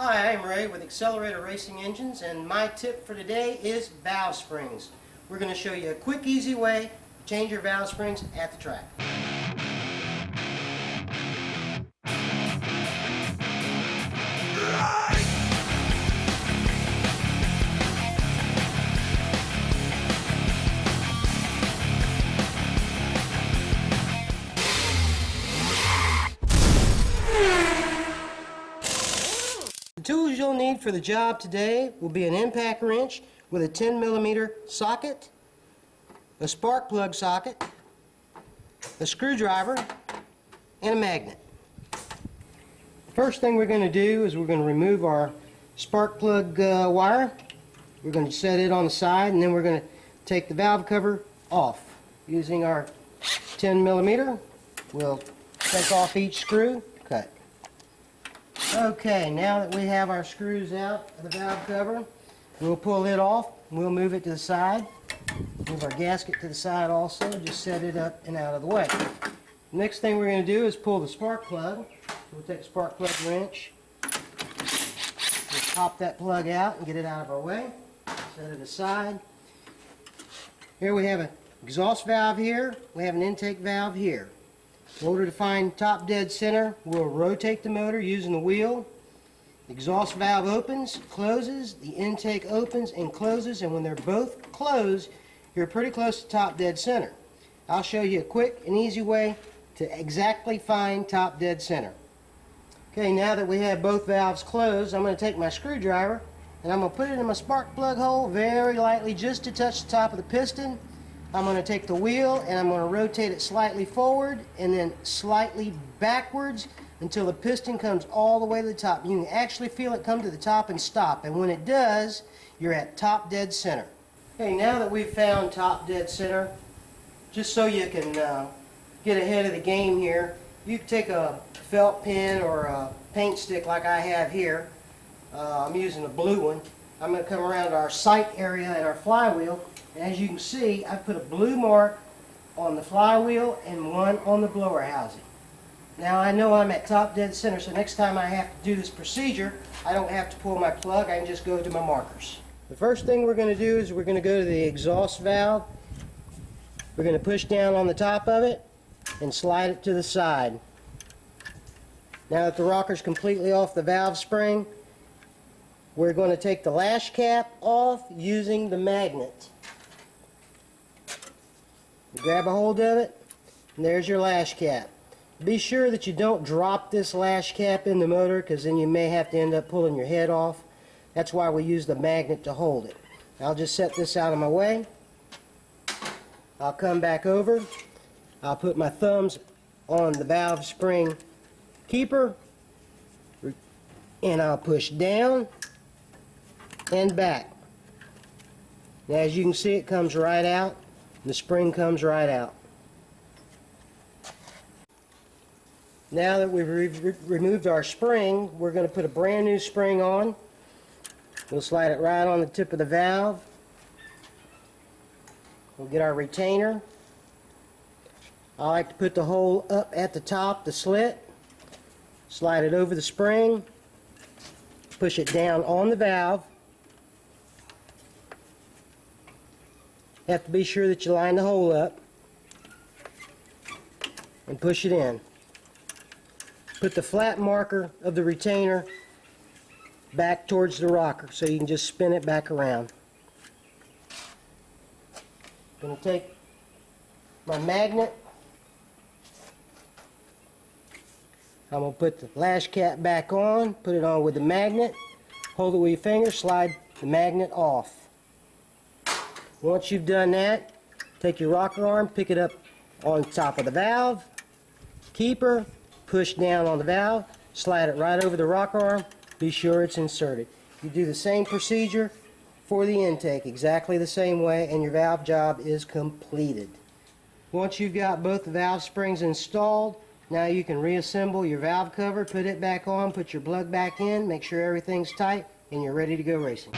Hi, I'm Ray with Accelerator Racing Engines, and my tip for today is valve springs. We're going to show you a quick, easy way to change your valve springs at the track. The tools you'll need for the job today will be an impact wrench with a 10mm socket, a spark plug socket, a screwdriver, and a magnet. The first thing we're going to do is we're going to remove our spark plug wire. We're going to set it on the side, and then we're going to take the valve cover off. Using our 10mm, we'll take off each screw, cut. Okay, now that we have our screws out of the valve cover, we'll pull it off. We'll move it to the side. Move our gasket to the side also. Just set it up and out of the way. Next thing we're going to do is pull the spark plug. We'll take the spark plug wrench. We'll pop that plug out and get it out of our way. Set it aside. Here we have an exhaust valve here. We have an intake valve here. In order to find top dead center, we'll rotate the motor using the wheel. The exhaust valve opens, closes, the intake opens and closes, and when they're both closed, you're pretty close to top dead center. I'll show you a quick and easy way to exactly find top dead center. Okay, now that we have both valves closed, I'm going to take my screwdriver and I'm going to put it in my spark plug hole very lightly just to touch the top of the piston. I'm going to take the wheel and I'm going to rotate it slightly forward and then slightly backwards until the piston comes all the way to the top. You can actually feel it come to the top and stop, and when it does, you're at top dead center. Okay, now that we've found top dead center, just so you can get ahead of the game here, you can take a felt pen or a paint stick like I have here. I'm using a blue one. I'm going to come around our sight area at our flywheel. And as you can see, I've put a blue mark on the flywheel and one on the blower housing. Now I know I'm at top dead center, so next time I have to do this procedure, I don't have to pull my plug, I can just go to my markers. The first thing we're going to do is we're going to go to the exhaust valve. We're going to push down on the top of it and slide it to the side. Now that the rocker's completely off the valve spring, we're going to take the lash cap off using the magnet. You grab a hold of it, and there's your lash cap. Be sure that you don't drop this lash cap in the motor, because then you may have to end up pulling your head off. That's why we use the magnet to hold it. I'll just set this out of my way. I'll come back over. I'll put my thumbs on the valve spring keeper, and I'll push down and back. Now, as you can see, it comes right out. The spring comes right out. Now that we've removed our spring, we're going to put a brand new spring on. We'll slide it right on the tip of the valve. We'll get our retainer. I like to put the hole up at the top, the slit. Slide it over the spring. Push it down on the valve. You have to be sure that you line the hole up and push it in. Put the flat marker of the retainer back towards the rocker so you can just spin it back around. I'm going to take my magnet. I'm going to put the lash cap back on, put it on with the magnet, hold it with your finger, slide the magnet off. Once you've done that, take your rocker arm, pick it up on top of the valve, keeper, push down on the valve, slide it right over the rocker arm, be sure it's inserted. You do the same procedure for the intake, exactly the same way, and your valve job is completed. Once you've got both the valve springs installed, now you can reassemble your valve cover, put it back on, put your plug back in, make sure everything's tight, and you're ready to go racing.